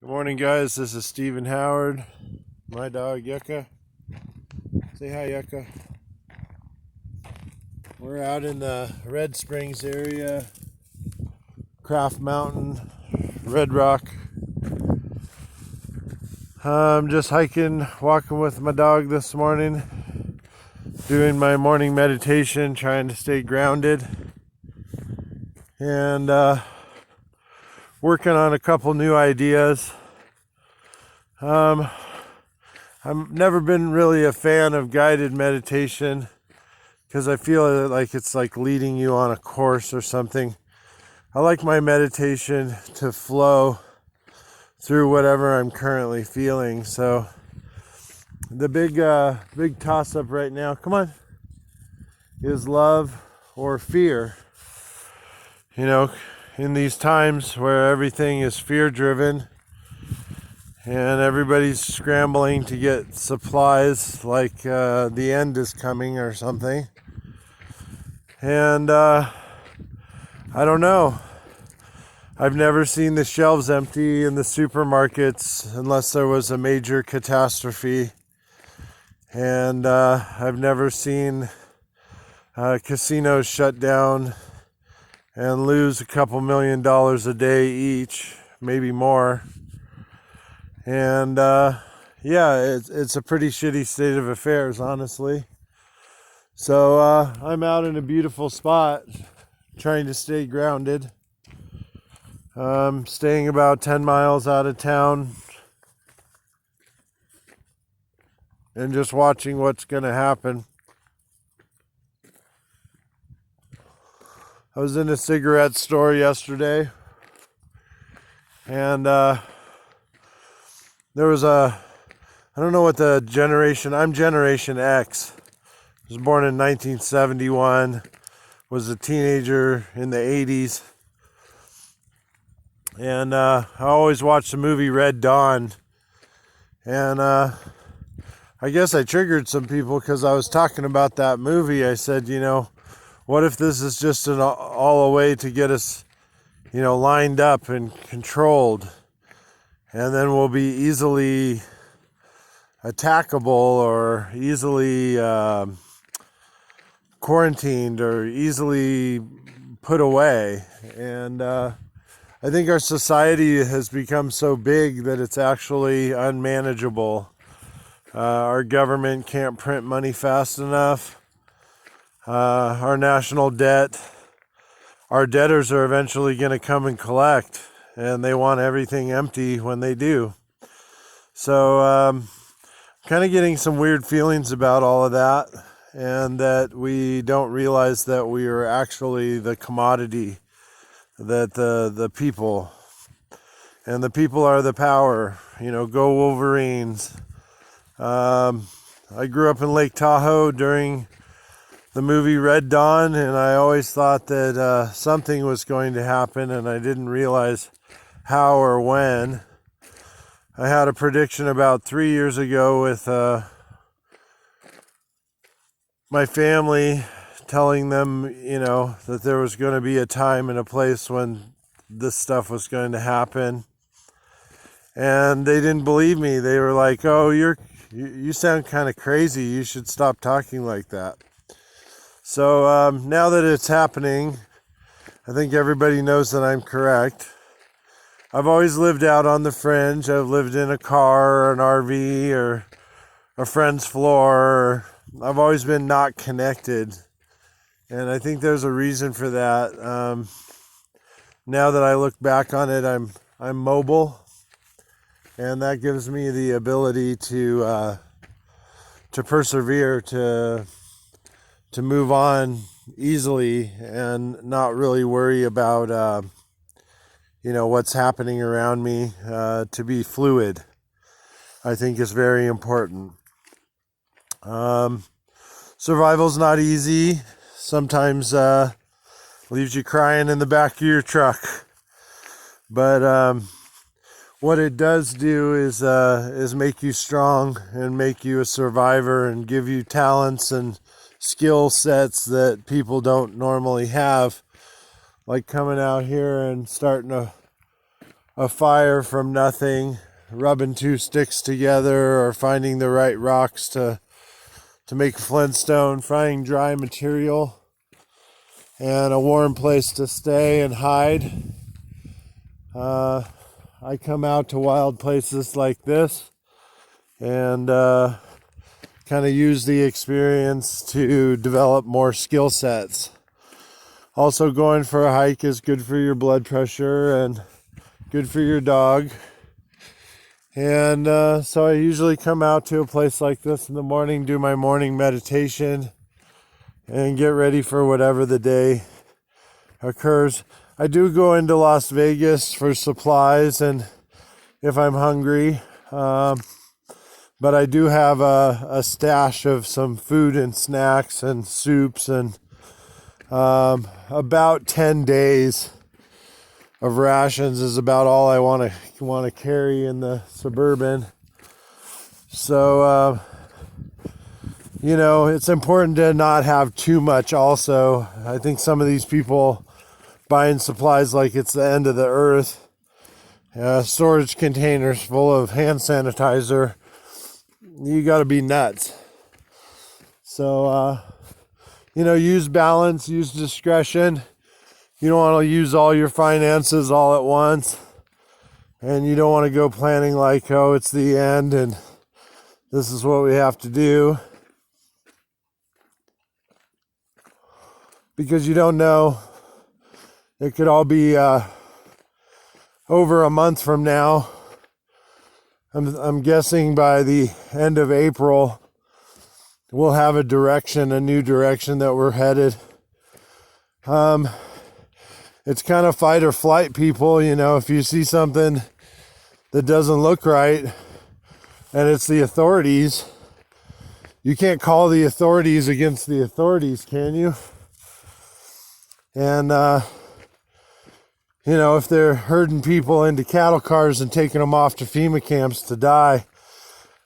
Good morning, guys. This is Stephen Howard. My dog, Yucca. Say hi, Yucca. We're out in the Red Springs area, Craft Mountain, Red Rock. I'm just hiking, walking with my dog this morning, doing my morning meditation, trying to stay grounded, and working on a couple new ideas. I've never been really a fan of guided meditation because I feel like it's like leading you on a course or something. I like my meditation to flow through whatever I'm currently feeling. So the big toss up right now, come on, is love or fear. You know, in these times where everything is fear driven and everybody's scrambling to get supplies like the end is coming or something. And I don't know. I've never seen the shelves empty in the supermarkets unless there was a major catastrophe. And I've never seen casinos shut down and lose a couple $1,000,000 a day each, maybe more. And it's a pretty shitty state of affairs, honestly. So I'm out in a beautiful spot trying to stay grounded. Staying about 10 miles out of town and just watching what's going to happen. I was in a cigarette store yesterday, and there was I don't know what the generation, I'm Generation X. I was born in 1971, was a teenager in the 80s. And I always watched the movie Red Dawn. And I guess I triggered some people because I was talking about that movie. I said, what if this is just all a way to get us, lined up and controlled? And then we'll be easily attackable or easily quarantined or easily put away. And I think our society has become so big that it's actually unmanageable. Our government can't print money fast enough. Our national debt, our debtors are eventually going to come and collect, and they want everything empty when they do. So kind of getting some weird feelings about all of that, and that we don't realize that we are actually the commodity, that the people, and the people are the power. Go Wolverines. I grew up in Lake Tahoe during the movie Red Dawn, and I always thought that something was going to happen, and I didn't realize how or when. I had a prediction about 3 years ago with my family, telling them, that there was going to be a time and a place when this stuff was going to happen. And they didn't believe me. They were like, "Oh, you sound kind of crazy. You should stop talking like that." So now that it's happening, I think everybody knows that I'm correct. I've always lived out on the fringe. I've lived in a car or an RV or a friend's floor. I've always been not connected. And I think there's a reason for that. Now that I look back on it, I'm mobile, and that gives me the ability to persevere, to move on easily, and not really worry about what's happening around me. To be fluid, I think, is very important. Survival's not easy. Sometimes leaves you crying in the back of your truck. But what it does do is make you strong and make you a survivor and give you talents and skill sets that people don't normally have, like coming out here and starting a a fire from nothing, rubbing two sticks together or finding the right rocks to make flintstone, finding dry material and a warm place to stay and hide. I come out to wild places like this and kind of use the experience to develop more skill sets. Also, going for a hike is good for your blood pressure and good for your dog. And so I usually come out to a place like this in the morning, do my morning meditation, and get ready for whatever the day occurs. I do go into Las Vegas for supplies and if I'm hungry, but I do have a stash of some food and snacks and soups and about 10 days of rations is about all I want to carry in the Suburban. So it's important to not have too much also. I think some of these people buying supplies like it's the end of the earth, storage containers full of hand sanitizer, you got to be nuts. So use balance, use discretion. You don't want to use all your finances all at once, and you don't want to go planning like, oh, it's the end and this is what we have to do, because you don't know. It could all be over a month from now. I'm guessing by the end of April we'll have a new direction that we're headed. It's kind of fight or flight, people. If you see something that doesn't look right and it's the authorities, you can't call the authorities against the authorities, can you? And if they're herding people into cattle cars and taking them off to FEMA camps to die,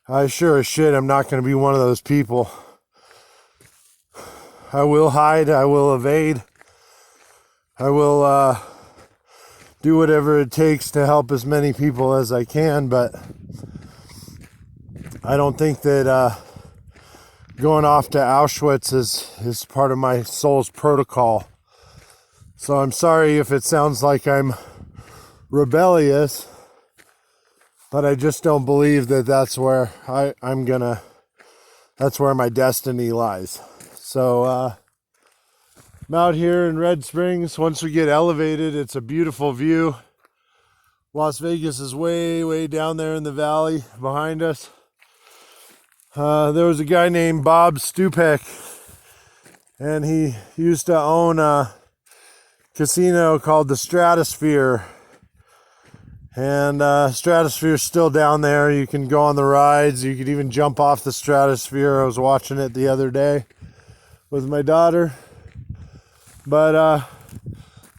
I sure as shit I'm not going to be one of those people. I will hide, I will evade, I will do whatever it takes to help as many people as I can, but I don't think that going off to Auschwitz is part of my soul's protocol. So I'm sorry if it sounds like I'm rebellious, but I just don't believe that that's where that's where my destiny lies. So I'm out here in Red Springs. Once we get elevated, it's a beautiful view. Las Vegas is way, way down there in the valley behind us. There was a guy named Bob Stupek, and he used to own a casino called the Stratosphere, and Stratosphere's still down there. You can go on the rides, you could even jump off the Stratosphere. I was watching it the other day with my daughter, but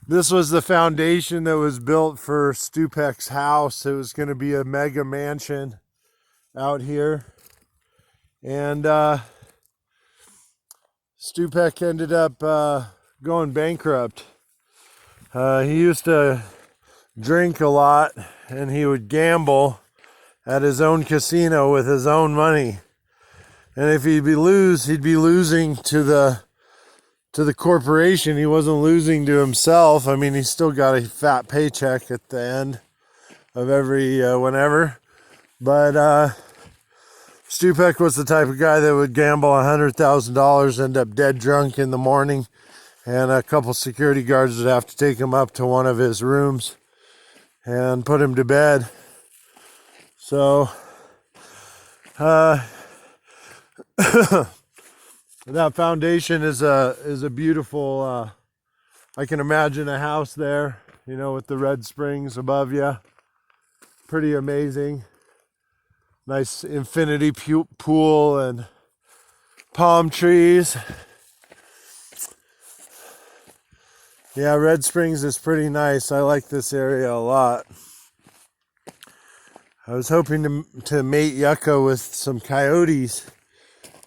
this was the foundation that was built for Stupek's house. It was going to be a mega mansion out here, and Stupek ended up going bankrupt. He used to drink a lot, and he would gamble at his own casino with his own money. And if he'd be losing to the corporation. He wasn't losing to himself. I mean, he still got a fat paycheck at the end of every whenever. But Stupek was the type of guy that would gamble $100,000, end up dead drunk in the morning, and a couple security guards would have to take him up to one of his rooms and put him to bed. So that foundation is a beautiful, I can imagine a house there, you know, with the Red Springs above you. Pretty amazing. Nice infinity pool and palm trees. Yeah, Red Springs is pretty nice. I like this area a lot. I was hoping to mate yucca with some coyotes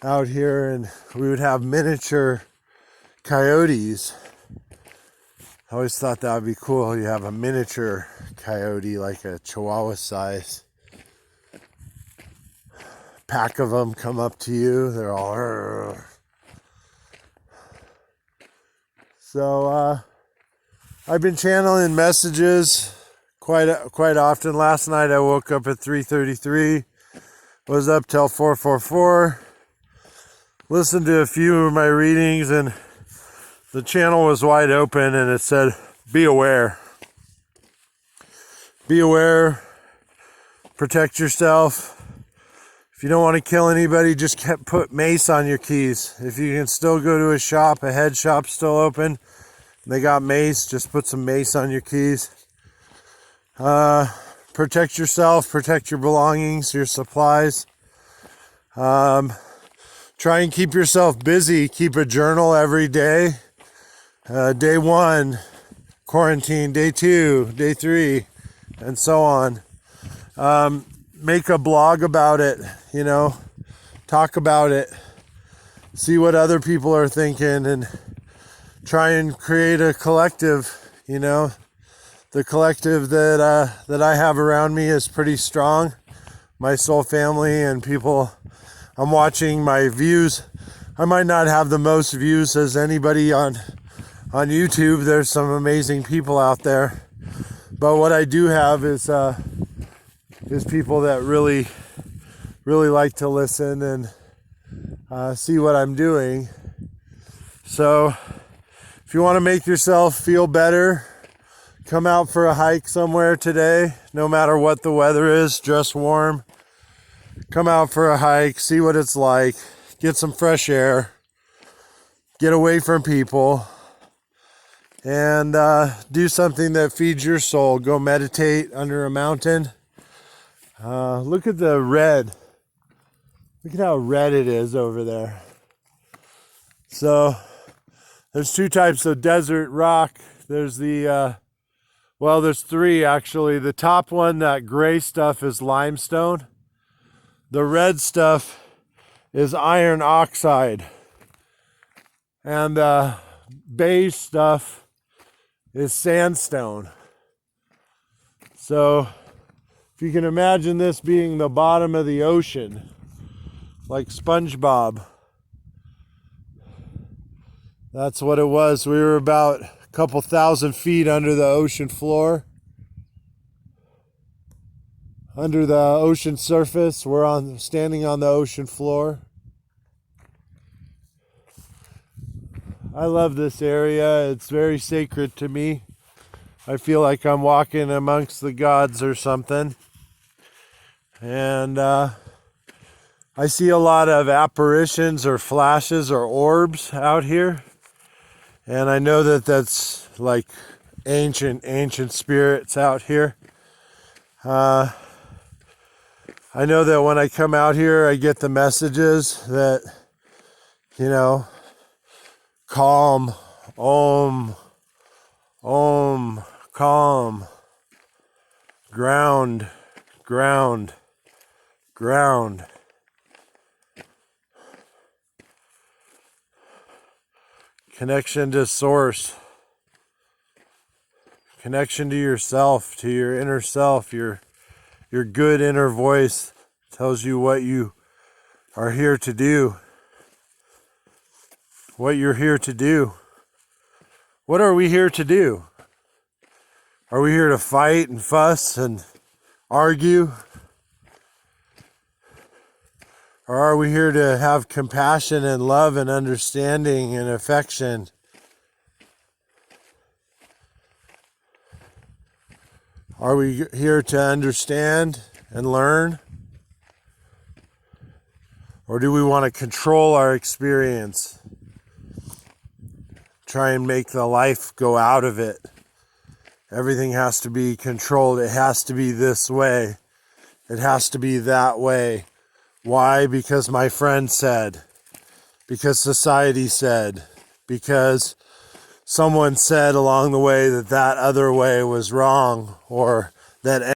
out here, and we would have miniature coyotes. I always thought that would be cool. You have a miniature coyote, like a Chihuahua size. Pack of them come up to you. They're all... Rrr. So I've been channeling messages quite often. Last night I woke up at 3:33. Was up till 4:44. Listened to a few of my readings, and the channel was wide open, and it said, "Be aware. Be aware. Protect yourself. If you don't want to kill anybody, just put mace on your keys. If you can still go to a shop, a head shop still open, and they got mace, just put some mace on your keys. Protect yourself, protect your belongings, your supplies. Try and keep yourself busy. Keep a journal every day. Day 1, quarantine. Day 2, day 3, and so on. Make a blog about it, talk about it, see what other people are thinking, and try and create a collective. The collective that I have around me is pretty strong. My soul family and people I'm watching. My views, I might not have the most views as anybody on YouTube. There's some amazing people out there, but what I do have is people that really like to listen and see what I'm doing. So if you want to make yourself feel better, come out for a hike somewhere today. No matter what the weather is, dress warm. Come out for a hike, see what it's like, get some fresh air, get away from people, and do something that feeds your soul. Go meditate under a mountain. Look at the red. Look at how red it is over there. So there's 2 types of desert rock. There's there's 3 actually. The top one, that gray stuff, is limestone. The red stuff is iron oxide. And the beige stuff is sandstone. So if you can imagine this being the bottom of the ocean, like SpongeBob, that's what it was. We were about a couple thousand feet under the ocean floor, under the ocean surface. We're standing on the ocean floor. I love this area. It's very sacred to me. I feel like I'm walking amongst the gods or something. And I see a lot of apparitions or flashes or orbs out here. And I know that that's like ancient spirits out here. I know that when I come out here, I get the messages that, calm, om, calm, ground. Connection to source. Connection to yourself, to your inner self. Your good inner voice tells you what you are here to do. What you're here to do. What are we here to do? Are we here to fight and fuss and argue? Or are we here to have compassion and love and understanding and affection? Are we here to understand and learn? Or do we want to control our experience? Try and make the life go out of it. Everything has to be controlled. It has to be this way. It has to be that way. Why? Because my friend said. Because society said. Because someone said along the way that other way was wrong, or that